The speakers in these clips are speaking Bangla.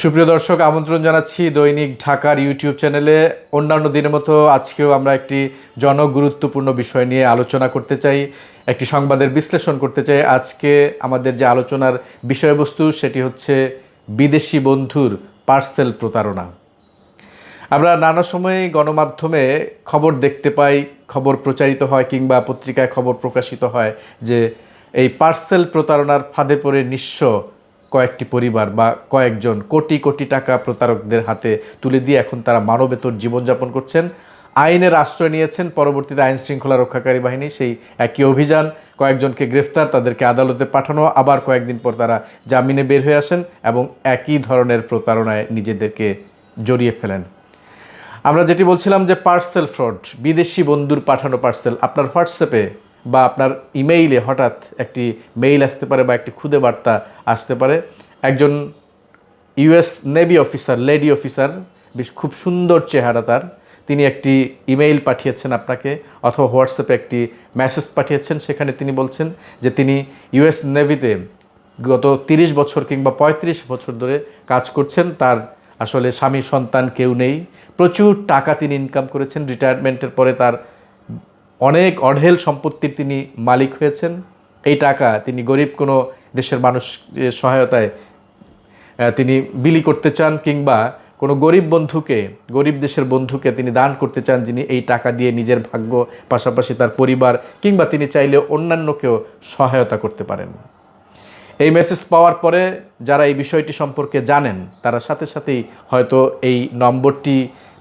সুপ্রিয় দর্শক, আমন্ত্রণ জানাচ্ছি দৈনিক ঢাকার ইউটিউব চ্যানেলে। অন্যান্য দিনের মতো আজকেও আমরা একটি জনগুরুত্বপূর্ণ বিষয় নিয়ে আলোচনা করতে চাই, একটি সংবাদের বিশ্লেষণ করতে চাই। আজকে আমাদের যে আলোচনার বিষয়বস্তু সেটি হচ্ছে বিদেশি বন্ধুর পার্সেল প্রতারণা। আমরা নানা সময়ে গণমাধ্যমে খবর দেখতে পাই, খবর প্রচারিত হয় কিংবা পত্রিকায় খবর প্রকাশিত হয় যে এই পার্সেল প্রতারণার ফাঁদে পড়ে নিঃস্ব কয়েকটি পরিবার বা কয়েকজন কোটি কোটি টাকা প্রতারকদের হাতে তুলে দিয়ে এখন তারা মানবেতর জীবনযাপন করছেন। আইনের আশ্রয় নিয়েছেন, পরবর্তীতে আইন শৃঙ্খলা রক্ষাকারী বাহিনী সেই একই অভিযান, কয়েকজনকে গ্রেফতার, তাদেরকে আদালতে পাঠানো, আবার কয়েকদিন পর তারা জামিনে বের হয়ে আসেন এবং একই ধরনের প্রতারণায় নিজেদেরকে জড়িয়ে ফেলেন। আমরা যেটি বলছিলাম যে পার্সেল ফ্রড, বিদেশি বন্ধুর পাঠানো পার্সেল আপনার হোয়াটসঅ্যাপে বা আপনার ইমেইলে হঠাৎ একটি মেইল আসতে পারে বা একটি খুদে বার্তা আসতে পারে। একজন US navy officer, lady officer, বেশ খুব সুন্দর চেহারা তার, তিনি একটি ইমেইল পাঠিয়েছেন আপনাকে অথবা হোয়াটসঅ্যাপে একটি মেসেজ পাঠিয়েছেন। সেখানে তিনি বলছেন যে তিনি ইউএস নেভিতে গত 30 বছর কিংবা 35 বছর ধরে কাজ করছেন। তার আসলে স্বামী সন্তান কেউ নেই, প্রচুর টাকা তিনি ইনকাম করেছেন। রিটায়ারমেন্টের পরে তার অনেক অঢেল সম্পত্তির তিনি মালিক হয়েছেন। এই টাকা তিনি গরিব কোনো দেশের মানুষের সহায়তায় তিনি বিলি করতে চান কিংবা কোনো গরিব দেশের বন্ধুকে তিনি দান করতে চান, যিনি এই টাকা দিয়ে নিজের ভাগ্য, পাশাপাশি তার পরিবার কিংবা তিনি চাইলে অন্যান্যকেও সহায়তা করতে পারেন। এই মেসেজ পাওয়ার পরে যারা এই বিষয়টি সম্পর্কে জানেন তারা সাথে সাথেই হয়তো এই নম্বরটি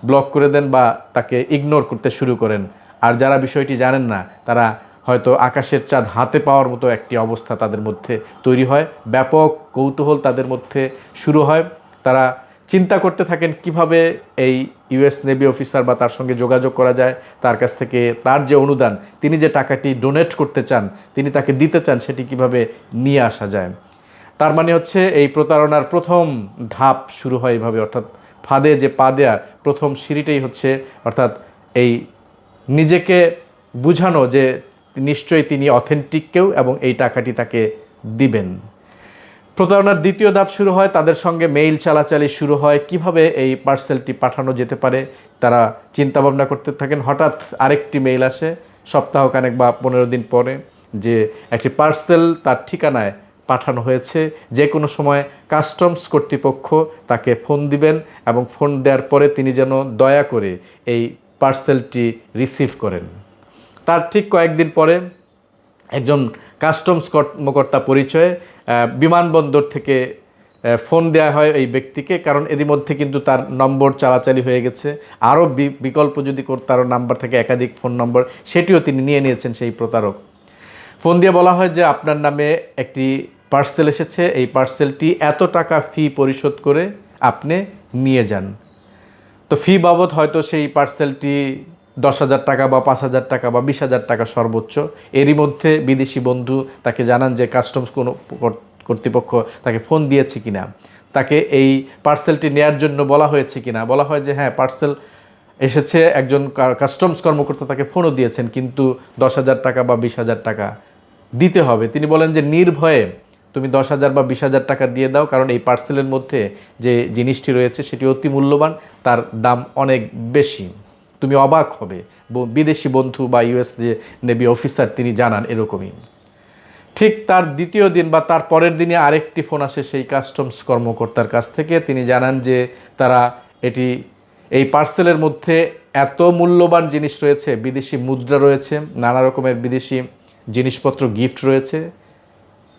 ব্লক করে দেন বা তাকে ইগনোর করতে শুরু করেন। আর যারা বিষয়টি জানেন না তারা হয়তো আকাশের চাঁদ হাতে পাওয়ার মতো একটি অবস্থা তাদের মধ্যে তৈরি হয়, ব্যাপক কৌতূহল তাদের মধ্যে শুরু হয়। তারা চিন্তা করতে থাকেন কিভাবে এই ইউএস নেভি অফিসার বা তার সঙ্গে যোগাযোগ করা যায়, তার কাছ থেকে তার যে অনুদান, তিনি যে টাকাটি ডোনেট করতে চান, তিনি তাকে দিতে চান, সেটি কিভাবে নিয়ে আসা যায়। তার মানে হচ্ছে এই প্রতারণার প্রথম ধাপ শুরু হয় এইভাবে, অর্থাৎ ফাঁদে যে পা দেওয়ার প্রথম সিঁড়িটাই হচ্ছে অর্থাৎ এই নিজেকে বুঝানো যে নিশ্চয়ই তিনি অথেন্টিক কেউ এবং এই টাকাটি তাকে দিবেন। প্রতারণার দ্বিতীয় ধাপ শুরু হয়, তাদের সঙ্গে মেইল চালাচালি শুরু হয়, কিভাবে এই পার্সেলটি পাঠানো যেতে পারে। তারা চিন্তাভাবনা করতে থাকেন। হঠাৎ আরেকটি মেইল আসে সপ্তাহখানেক বা 15 দিন পরে যে একটি পার্সেল তার ঠিকানায় পাঠানো হয়েছে, যে কোনো সময় কাস্টমস কর্তৃপক্ষ তাকে ফোন দিবেন এবং ফোন দেওয়ার পরে তিনি যেন দয়া করে এই পার্সেলটি রিসিভ করেন। তার ঠিক কয়েকদিন পরে একজন কাস্টমস কর্মকর্তা পরিচয়ে বিমানবন্দর থেকে ফোন দেওয়া হয় এই ব্যক্তিকে, কারণ এরই মধ্যে কিন্তু তার নম্বর চালাচালি হয়ে গেছে। আরও বিকল্প যদি তার নাম্বার থেকে একাধিক ফোন নম্বর, সেটিও তিনি নিয়ে নিয়েছেন সেই প্রতারক। ফোন দিয়ে বলা হয় যে আপনার নামে একটি পার্সেল এসেছে, এই পার্সেলটি এত টাকা ফি পরিশোধ করে আপনি নিয়ে যান। তো ফি বাবদ হয়তো সেই পার্সেলটি 10,000 টাকা বা 5,000 টাকা বা 20,000 টাকা সর্বোচ্চ। এরই মধ্যে বিদেশি বন্ধু তাকে জানান যে কাস্টমস কোনো কর্তৃপক্ষ তাকে ফোন দিয়েছে কিনা, তাকে এই পার্সেলটি নেয়ার জন্য বলা হয়েছে কিনা। বলা হয় যে হ্যাঁ, পার্সেল এসেছে, একজন কাস্টমস কর্মকর্তা তাকে ফোনও দিয়েছেন, কিন্তু 10,000 টাকা বা 20,000 টাকা দিতে হবে। তিনি বলেন যে নির্ভয়ে তুমি 10,000 বা 20,000 টাকা দিয়ে দাও, কারণ এই পার্সেলের মধ্যে যে জিনিসটি রয়েছে সেটি অতি মূল্যবান, তার দাম অনেক বেশি, তুমি অবাক হবে। বিদেশি বন্ধু বা ইউএস যে নেভি অফিসার তিনি জানান এরকমই। ঠিক তার দ্বিতীয় দিন বা তার পরের দিনে আরেকটি ফোন আসে সেই কাস্টমস কর্মকর্তার কাছ থেকে। তিনি জানান যে তারা এই পার্সেলের মধ্যে এত মূল্যবান জিনিস রয়েছে, বিদেশি মুদ্রা রয়েছে, নানা রকমের বিদেশি জিনিসপত্র গিফট রয়েছে।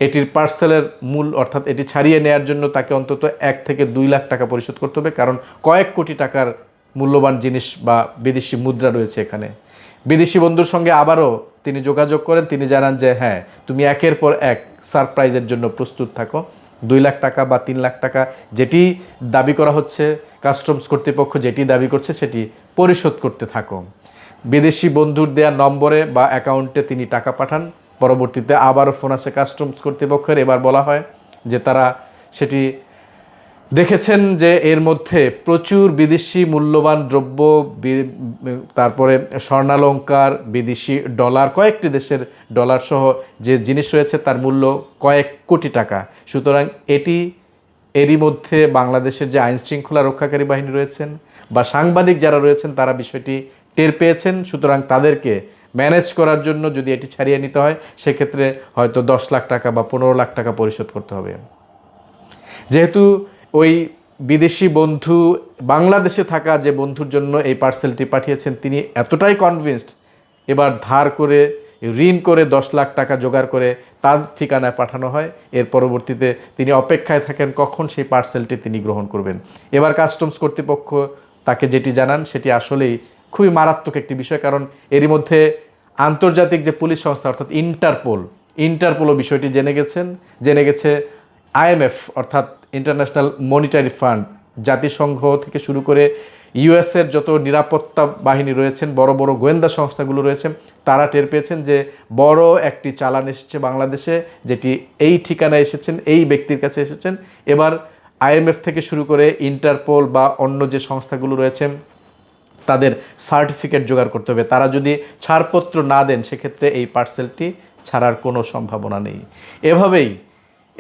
এটির পার্সেলের মূল অর্থাৎ এটি ছাড়িয়ে নেওয়ার জন্য তাকে অন্তত 1 থেকে 2 লাখ টাকা পরিশোধ করতে হবে, কারণ কয়েক কোটি টাকার মূল্যবান জিনিস বা বিদেশি মুদ্রা রয়েছে এখানে। বিদেশি বন্ধুর সঙ্গে আবারও তিনি যোগাযোগ করেন। তিনি জানান যে হ্যাঁ, তুমি একের পর এক সারপ্রাইজের জন্য প্রস্তুত থাকো। 2 লাখ টাকা বা 3 লাখ টাকা যেটি দাবি করা হচ্ছে, কাস্টমস কর্তৃপক্ষ যেটি দাবি করছে সেটি পরিশোধ করতে থাকো। বিদেশি বন্ধুর দেওয়া নম্বরে বা অ্যাকাউন্টে তিনি টাকা পাঠান। পরবর্তীতে আবারও ফোন আসে কাস্টমস কর্তৃপক্ষের। এবার বলা হয় যে তারা সেটি দেখেছেন যে এর মধ্যে প্রচুর বিদেশি মূল্যবান দ্রব্য, তারপরে স্বর্ণালঙ্কার, বিদেশি ডলার, কয়েকটি দেশের ডলার সহ যে জিনিস রয়েছে তার মূল্য কয়েক কোটি টাকা। সুতরাং এটি এরই মধ্যে বাংলাদেশের যে আইন শৃঙ্খলা রক্ষাকারী বাহিনী রয়েছেন বা সাংবাদিক যারা রয়েছেন তারা বিষয়টি টের পেয়েছেন। সুতরাং তাদেরকে ম্যানেজ করার জন্য যদি এটি ছাড়িয়ে নিতে হয় সেক্ষেত্রে হয়তো 10 লাখ টাকা বা 15 লাখ টাকা পরিশোধ করতে হবে। যেহেতু ওই বিদেশি বন্ধু বাংলাদেশে থাকা যে বন্ধুর জন্য এই পার্সেলটি পাঠিয়েছেন তিনি এতটাই কনভিন্সড, এবার ধার করে ঋণ করে 10 লাখ টাকা জোগাড় করে তার ঠিকানায় পাঠানো হয়। এর পরবর্তীতে তিনি অপেক্ষায় থাকেন কখন সেই পার্সেলটি তিনি গ্রহণ করবেন। এবার কাস্টমস কর্তৃপক্ষ তাকে যেটি জানান সেটি আসলেই খুবই মারাত্মক একটি বিষয়, কারণ এরই মধ্যে আন্তর্জাতিক যে পুলিশ সংস্থা অর্থাৎ ইন্টারপোলও বিষয়টি জেনে গেছে আইএমএফ অর্থাৎ ইন্টারন্যাশনাল মনিটারি ফান্ড, জাতিসংঘ থেকে শুরু করে ইউএসের যত নিরাপত্তা বাহিনী রয়েছেন, বড় বড় গোয়েন্দা সংস্থাগুলো রয়েছেন, তারা টের পেয়েছেন যে বড় একটি চালান এসেছে বাংলাদেশে, যেটি এই ঠিকানায় এসেছেন, এই ব্যক্তির কাছে এসেছেন। এবার আইএমএফ থেকে শুরু করে ইন্টারপোল বা অন্য যে সংস্থাগুলো রয়েছেন তাদের সার্টিফিকেট জোগাড় করতে হবে। তারা যদি ছাড়পত্র না দেন সেক্ষেত্রে এই পার্সেলটি ছাড়ার কোনো সম্ভাবনা নেই। এভাবেই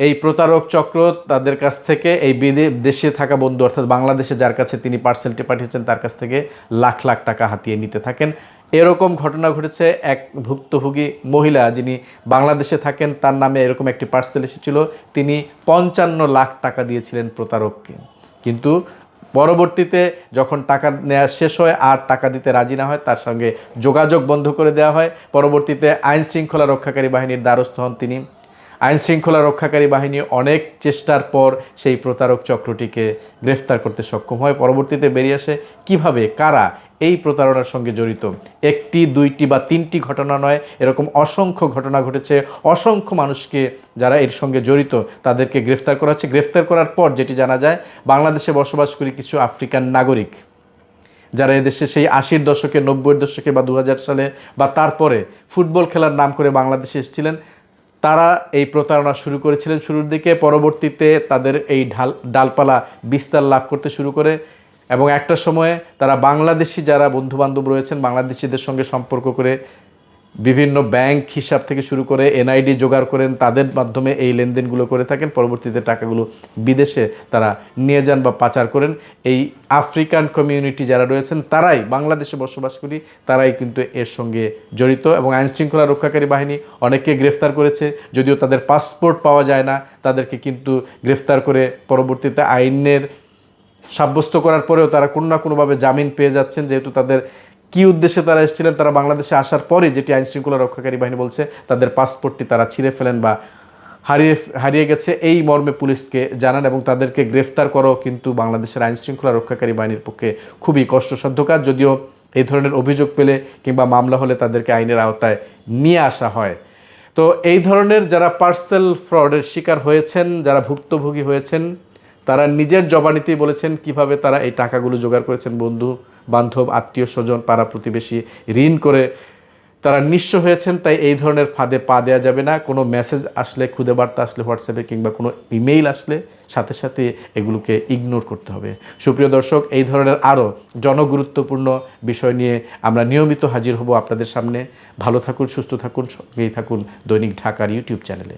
এই প্রতারক চক্র তাদের কাছ থেকে এই দেশে থাকা বন্ধু অর্থাৎ বাংলাদেশে যার কাছে তিনি পার্সেলটি পাঠিয়েছেন তার কাছ থেকে লাখ লাখ টাকা হাতিয়ে নিতে থাকেন। এরকম ঘটনা ঘটেছে এক ভুক্তভোগী মহিলা যিনি বাংলাদেশে থাকেন, তার নামে এরকম একটি পার্সেল এসেছিল। তিনি 55 লাখ টাকা দিয়েছিলেন প্রতারককে, কিন্তু পরবর্তীতে যখন টাকা নেওয়া শেষ হয় আর টাকা দিতে রাজি না হয় তার সঙ্গে যোগাযোগ বন্ধ করে দেওয়া হয়। পরবর্তীতে আইন শৃঙ্খলা রক্ষাকারী বাহিনীর দ্বারস্থ হন তিনি। আইন শৃঙ্খলা রক্ষাকারী বাহিনী অনেক চেষ্টার পর সেই প্রতারক চক্রটিকে গ্রেফতার করতে সক্ষম হয়। পরবর্তীতে বেরিয়ে আসে কিভাবে কারা এই প্রতারণার সঙ্গে জড়িত। একটি, দুইটি বা তিনটি ঘটনা নয়, এরকম অসংখ্য ঘটনা ঘটেছে। অসংখ্য মানুষকে যারা এর সঙ্গে জড়িত তাদেরকে গ্রেফতার করা হচ্ছে। গ্রেফতার করার পর যেটি জানা যায়, বাংলাদেশে বসবাস করি কিছু আফ্রিকান নাগরিক যারা এদেশে সেই 80-এর দশকে, 90-এর দশকে বা 2000 সালে বা তারপরে ফুটবল খেলার নাম করে বাংলাদেশে এসেছিলেন, তারা এই প্রতারণা শুরু করেছিলেন শুরুর দিকে। পরবর্তীতে তাদের এই ডালপালা বিস্তার লাভ করতে শুরু করে এবং একটা সময়ে তারা বাংলাদেশি যারা বন্ধুবান্ধব রয়েছেন বাংলাদেশিদের সঙ্গে সম্পর্ক করে বিভিন্ন ব্যাংক হিসাব থেকে শুরু করে এনআইডি জোগাড় করেন, তাদের মাধ্যমে এই লেনদেনগুলো করে থাকেন। পরবর্তীতে টাকাগুলো বিদেশে তারা নিয়ে যান বা পাচার করেন। এই আফ্রিকান কমিউনিটি যারা রয়েছেন তারাই, বাংলাদেশে বসবাস করি, তারাই কিন্তু এর সঙ্গে জড়িত এবং আইন শৃঙ্খলা রক্ষাকারী বাহিনী অনেককে গ্রেফতার করেছে। যদিও তাদের পাসপোর্ট পাওয়া যায় না, তাদেরকে কিন্তু গ্রেফতার করে পরবর্তীতে আইনের সাব্যস্ত করার পরেও তারা কোনো না কোনোভাবে জামিন পেয়ে যাচ্ছেন। যেহেতু তাদের কী উদ্দেশ্যে তারা এসেছিলেন, তারা বাংলাদেশে আসার পরে যেটি আইন শৃঙ্খলা রক্ষাকারী বাহিনী বলছে তাদের পাসপোর্টটি তারা ছিঁড়ে ফেলেন বা হারিয়ে গেছে, এই মর্মে পুলিশকে জানান এবং তাদেরকে গ্রেফতার করাও কিন্তু বাংলাদেশের আইন শৃঙ্খলা রক্ষাকারী বাহিনীর পক্ষে খুবই কষ্টসাধ্য কাজ। যদিও এই ধরনের অভিযোগ পেলে কিংবা মামলা হলে তাদেরকে আইনের আওতায় নিয়ে আসা হয়। তো এই ধরনের যারা পার্সেল ফ্রডের শিকার হয়েছেন, যারা ভুক্তভোগী হয়েছেন, তারা নিজের জবানিতেই বলেছেন কিভাবে তারা এই টাকাগুলো জোগাড় করেছেন। বন্ধু বান্ধব, আত্মীয় স্বজন, পাড়া প্রতিবেশী ঋণ করে তারা নিঃস্ব হয়েছেন। তাই এই ধরনের ফাঁদে পা দেওয়া যাবে না। কোনো মেসেজ আসলে, খুদে বার্তা আসলে হোয়াটসঅ্যাপে কিংবা কোনো ইমেইল আসলে সাথে সাথে এগুলোকে ইগনোর করতে হবে। সুপ্রিয় দর্শক, এই ধরনের আরও জনগুরুত্বপূর্ণ বিষয় নিয়ে আমরা নিয়মিত হাজির হব আপনাদের সামনে। ভালো থাকুন, সুস্থ থাকুন, সঙ্গেই থাকুন দৈনিক ঢাকার ইউটিউব চ্যানেলে।